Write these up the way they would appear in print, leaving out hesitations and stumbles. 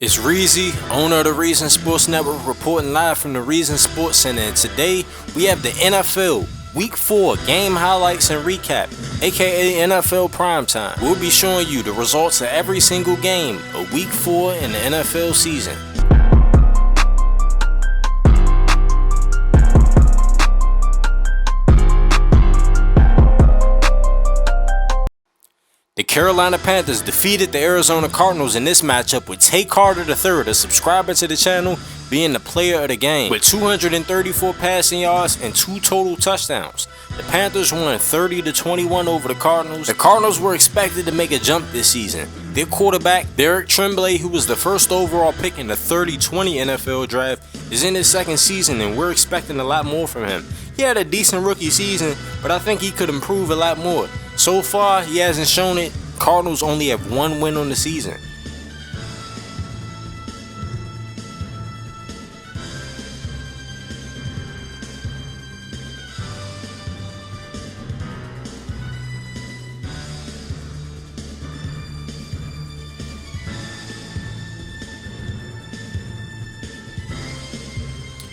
It's Reezy, owner of the Reason Sports Network, reporting live from the Reason Sports Center, and today we have the NFL Week 4 game highlights and recap, aka NFL Primetime. We'll be showing you the results of every single game of Week 4 in the NFL season. The Carolina Panthers defeated the Arizona Cardinals in this matchup with Tay Carter III, a subscriber to the channel, being the player of the game with 234 passing yards and 2 total touchdowns. The Panthers won 30-21 over the Cardinals. The Cardinals were expected to make a jump this season. Their quarterback, Derek Tremblay, who was the first overall pick in the 2020 NFL draft, is in his second season and we're expecting a lot more from him. He had a decent rookie season, but I think he could improve a lot more. So far, he hasn't shown it. Cardinals only have 1 win on the season.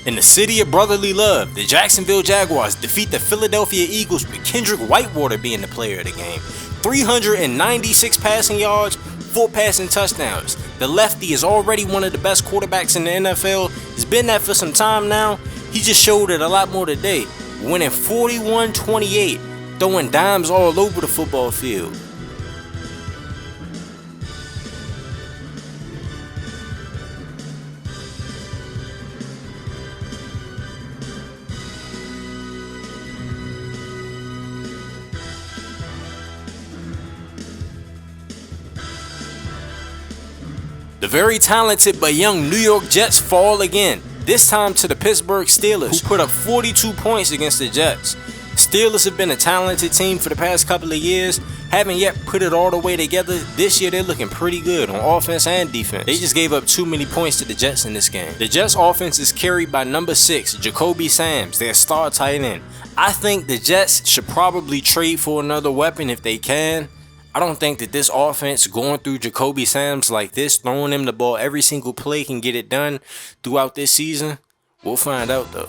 In the city of brotherly love, the Jacksonville Jaguars defeat the Philadelphia Eagles with Kendrick Whitewater being the player of the game. 396 passing yards, 4 passing touchdowns. The lefty is already one of the best quarterbacks in the NFL. He's been that for some time now. He just showed it a lot more today, winning 41-28, throwing dimes all over the football field. The very talented but young New York Jets fall again, this time to the Pittsburgh Steelers, who put up 42 points against the Jets. Steelers have been a talented team for the past couple of years, haven't yet put it all the way together. This year they're looking pretty good on offense and defense. They just gave up too many points to the Jets in this game. The Jets offense is carried by number 6, Jacoby Sams, their star tight end. I think the Jets should probably trade for another weapon if they can. I don't think that this offense going through Jacoby Sams like this, throwing him the ball every single play, can get it done throughout this season. We'll find out though.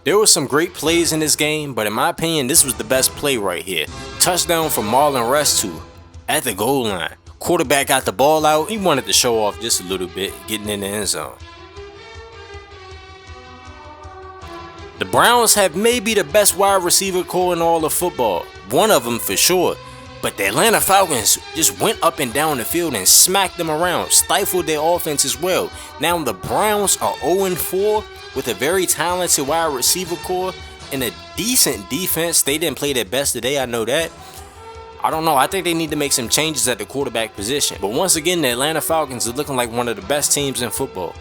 There were some great plays in this game, but in my opinion, this was the best play right here. Touchdown from Marlon Restu at the goal line. Quarterback got the ball out. He wanted to show off just a little bit, getting in the end zone. The Browns have maybe the best wide receiver core in all of football. One of them for sure. But the Atlanta Falcons just went up and down the field and smacked them around, stifled their offense as well. Now the Browns are 0-4 with a very talented wide receiver core and a decent defense. They didn't play their best today, I know that. I don't know, I think they need to make some changes at the quarterback position. But once again, the Atlanta Falcons are looking like one of the best teams in football.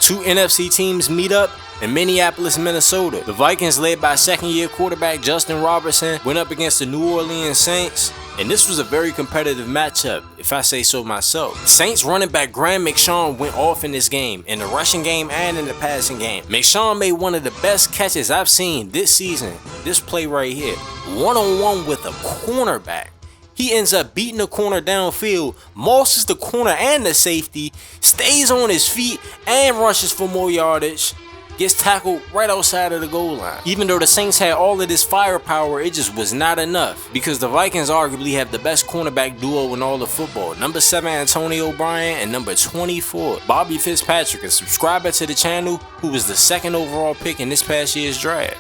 Two NFC teams meet up in Minneapolis, Minnesota. The Vikings, led by second-year quarterback Justin Robertson, went up against the New Orleans Saints, and this was a very competitive matchup, if I say so myself. Saints running back Graham McShawn went off in this game, in the rushing game and in the passing game. McShawn made one of the best catches I've seen this season. This play right here, one-on-one with a cornerback. He ends up beating the corner downfield, mosses the corner and the safety, stays on his feet and rushes for more yardage, gets tackled right outside of the goal line. Even though the Saints had all of this firepower, it just was not enough because the Vikings arguably have the best cornerback duo in all of football. Number 7, Antonio Bryant, and number 24, Bobby Fitzpatrick, a subscriber to the channel who was the 2nd overall pick in this past year's draft.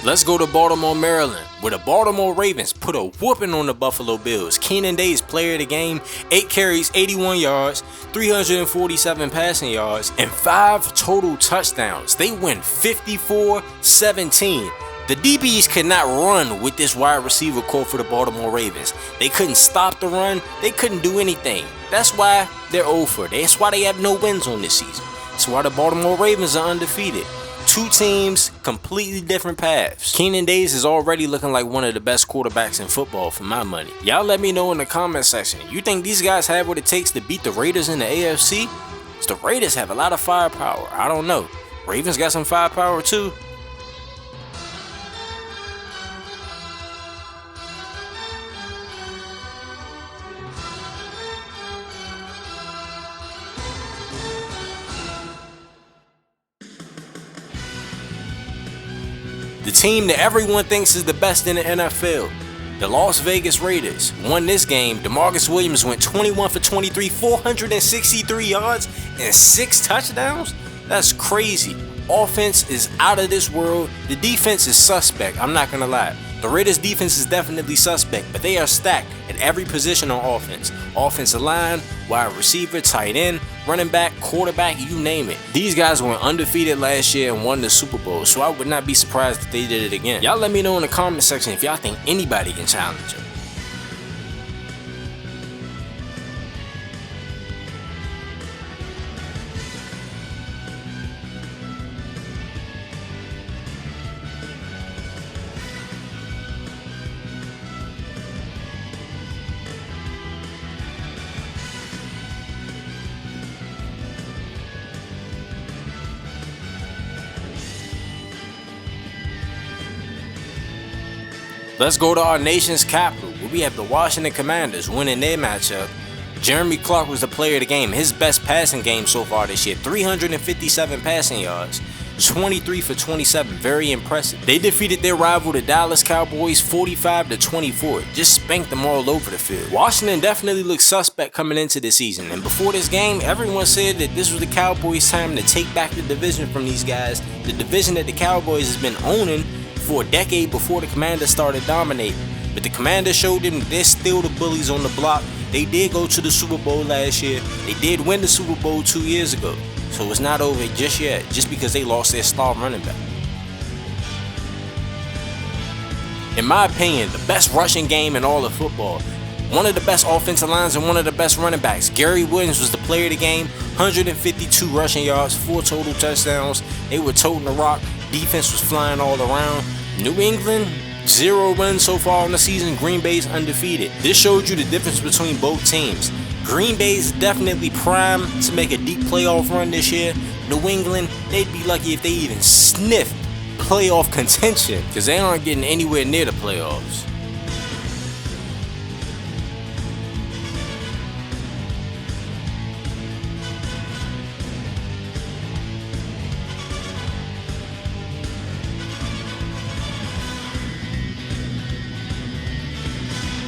Let's go to Baltimore, Maryland, where the Baltimore Ravens put a whooping on the Buffalo Bills. Keenan Days, player of the game, 8 carries, 81 yards, 347 passing yards, and 5 total touchdowns. They win 54-17. The DBs could not run with this wide receiver core for the Baltimore Ravens. They couldn't stop the run. They couldn't do anything. That's why they're 0-4. That's why they have no wins on this season. That's why the Baltimore Ravens are undefeated. Two teams, completely different paths. Keenan Days is already looking like one of the best quarterbacks in football for my money. Y'all let me know in the comment section. You think these guys have what it takes to beat the Raiders in the AFC? The Raiders have a lot of firepower. I don't know. Ravens got some firepower too. The team that everyone thinks is the best in the NFL, the Las Vegas Raiders, won this game. DeMarcus Williams went 21 for 23, 463 yards, and 6 touchdowns? That's crazy. Offense is out of this world. The defense is suspect, I'm not gonna lie. The Raiders defense is definitely suspect, but they are stacked at every position on offense. Offensive line, wide receiver, tight end, running back, quarterback, you name it. These guys went undefeated last year and won the Super Bowl, so I would not be surprised if they did it again. Y'all let me know in the comment section if y'all think anybody can challenge them. Let's go to our nation's capital, where we have the Washington Commanders winning their matchup. Jeremy Clark was the player of the game. His best passing game so far this year, 357 passing yards, 23 for 27, very impressive. They defeated their rival, the Dallas Cowboys, 45-24. Just spanked them all over the field. Washington definitely looked suspect coming into the season, and before this game, everyone said that this was the Cowboys' time to take back the division from these guys. The division that the Cowboys has been owning for a decade before the Commanders started dominating. But the Commanders showed them they're still the bullies on the block. They did go to the Super Bowl last year. They did win the Super Bowl 2 years ago. So it's not over just yet, just because they lost their star running back. In my opinion, the best rushing game in all of football. One of the best offensive lines and one of the best running backs. Gary Williams was the player of the game. 152 rushing yards, 4 total touchdowns. They were toting the rock. Defense was flying all around. New England, 0 wins so far in the season. Green Bay's undefeated. This showed you the difference between both teams. Green Bay's definitely primed to make a deep playoff run this year. New England, they'd be lucky if they even sniffed playoff contention, because they aren't getting anywhere near the playoffs.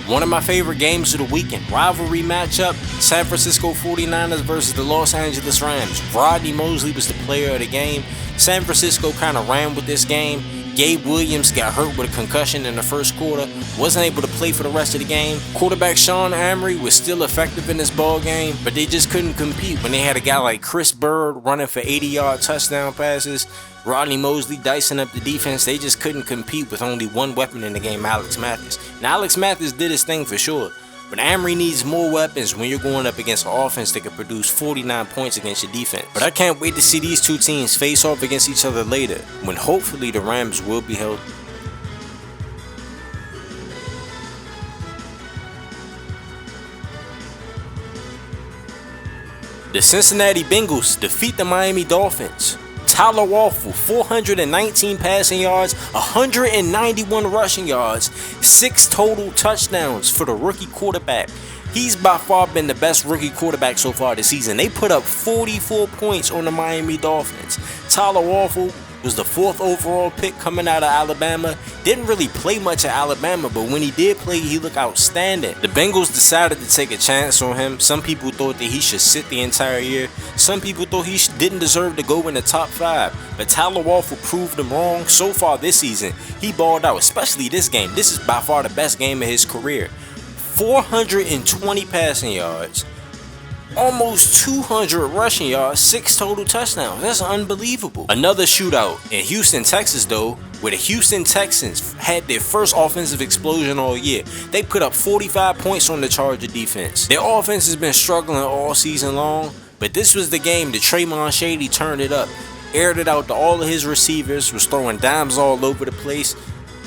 One of my favorite games of the weekend, rivalry matchup, San Francisco 49ers versus the Los Angeles Rams. Rodney Mosley was the player of the game. San Francisco kind of ran with this game. Gabe Williams got hurt with a concussion in the first quarter, wasn't able to play for the rest of the game. Quarterback Sean Emery was still effective in this ball game, but they just couldn't compete when they had a guy like Chris Bird running for 80-yard touchdown passes. Rodney Mosley dicing up the defense. They just couldn't compete with only one weapon in the game, Alex Mathis. Now, Alex Mathis did his thing for sure, but Emery needs more weapons when you're going up against an offense that can produce 49 points against your defense. But I can't wait to see these two teams face off against each other later, when hopefully the Rams will be healthy. The Cincinnati Bengals defeat the Miami Dolphins. Tyler Waffle, 419 passing yards, 191 rushing yards, 6 total touchdowns for the rookie quarterback. He's by far been the best rookie quarterback so far this season. They put up 44 points on the Miami Dolphins. Tyler Waffle was the 4th overall pick coming out of Alabama. Didn't really play much at Alabama, but when he did play, he looked outstanding. The Bengals decided to take a chance on him. Some people thought that he should sit the entire year. Some people thought he didn't deserve to go in the top 5. But Tyler Waffle proved them wrong. So far this season, he balled out, especially this game. This is by far the best game of his career. 420 passing yards, almost 200 rushing yards, 6 total touchdowns. That's unbelievable. Another shootout in Houston, Texas though, where the Houston Texans had their first offensive explosion all year. They put up 45 points on the Charger defense. Their offense has been struggling all season long, but this was the game that Traymon Shady turned it up. Aired it out to all of his receivers, was throwing dimes all over the place.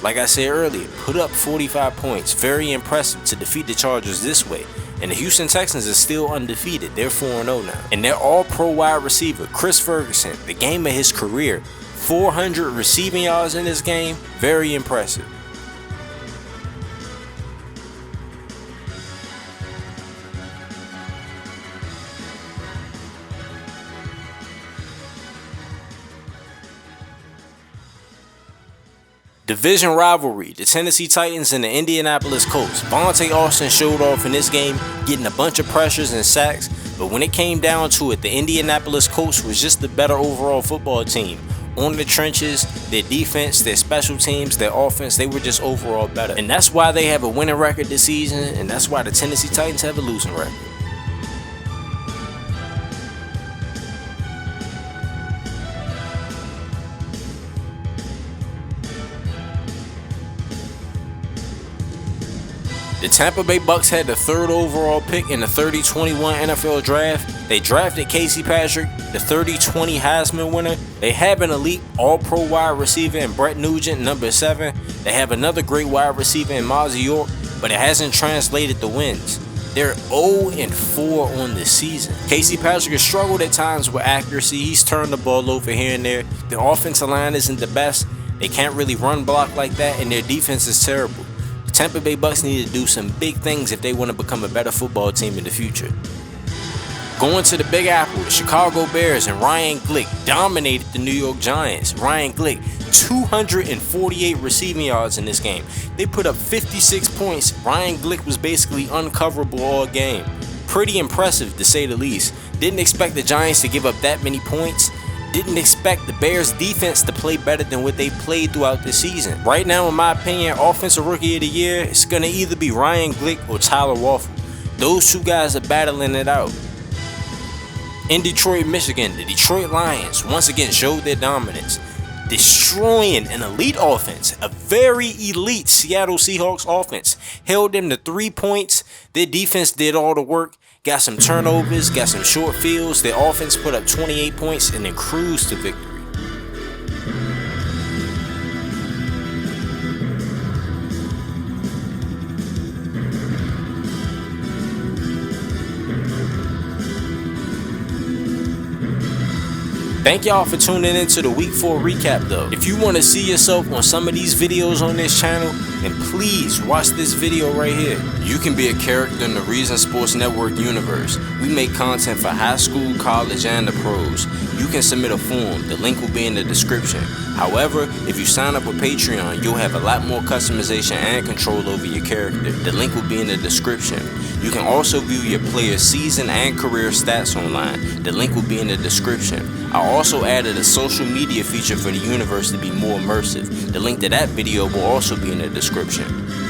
Like I said earlier, put up 45 points. Very impressive to defeat the Chargers this way. And the Houston Texans are still undefeated. They're 4-0 now. And their all-pro wide receiver, Chris Ferguson, the game of his career, 400 receiving yards in this game, very impressive. Division rivalry, the Tennessee Titans and the Indianapolis Colts. Vontae Austin showed off in this game, getting a bunch of pressures and sacks, but when it came down to it, the Indianapolis Colts was just the better overall football team. On the trenches, their defense, their special teams, their offense, they were just overall better. And that's why they have a winning record this season, and that's why the Tennessee Titans have a losing record. The Tampa Bay Bucks had the 3rd overall pick in the 30-21 NFL draft. They drafted Casey Patrick, the 30-20 Heisman winner. They have an elite all-pro wide receiver in Brett Nugent, number 7. They have another great wide receiver in Mozzie York, but it hasn't translated to wins. They're 0-4 on the season. Casey Patrick has struggled at times with accuracy. He's turned the ball over here and there. The offensive line isn't the best. They can't really run block like that, and their defense is terrible. Tampa Bay Bucks need to do some big things if they want to become a better football team in the future. Going to the Big Apple, the Chicago Bears and Ryan Glick dominated the New York Giants. Ryan Glick, 248 receiving yards in this game. They put up 56 points. Ryan Glick was basically uncoverable all game. Pretty impressive to say the least. Didn't expect the Giants to give up that many points. Didn't expect the Bears defense to play better than what they played throughout the season. Right now, in my opinion, Offensive Rookie of the Year, it's going to either be Ryan Glick or Tyler Waffle. Those two guys are battling it out. In Detroit, Michigan, the Detroit Lions once again showed their dominance, destroying an elite offense, a very elite Seattle Seahawks offense. Held them to 3 points. Their defense did all the work. Got some turnovers, got some short fields. Their offense put up 28 points and then cruised to victory. Thank y'all for tuning into the Week 4 recap though. If you want to see yourself on some of these videos on this channel, then please watch this video right here. You can be a character in the Reason Sports Network universe. We make content for high school, college, and the pros. You can submit a form. The link will be in the description. However, if you sign up with Patreon, you'll have a lot more customization and control over your character. The link will be in the description. You can also view your player's season and career stats online. The link will be in the description. I also added a social media feature for the universe to be more immersive. The link to that video will also be in the description.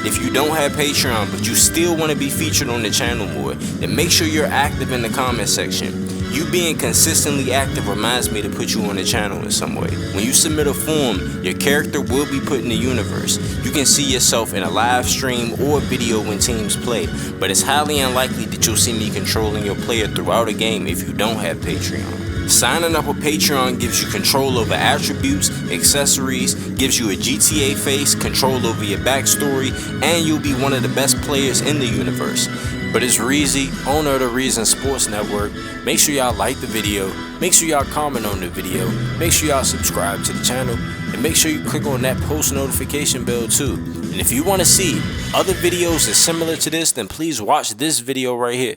If you don't have Patreon but you still want to be featured on the channel more, then make sure you're active in the comment section. You being consistently active reminds me to put you on the channel in some way. When you submit a form, your character will be put in the universe. You can see yourself in a live stream or video when teams play, but it's highly unlikely that you'll see me controlling your player throughout a game if you don't have Patreon. Signing up with Patreon gives you control over attributes, accessories, gives you a GTA face, control over your backstory, and you'll be one of the best players in the universe. But it's Reezy, owner of the Reason Sports Network. Make sure y'all like the video, make sure y'all comment on the video, make sure y'all subscribe to the channel, and make sure you click on that post notification bell too. And if you want to see other videos that's similar to this, then please watch this video right here.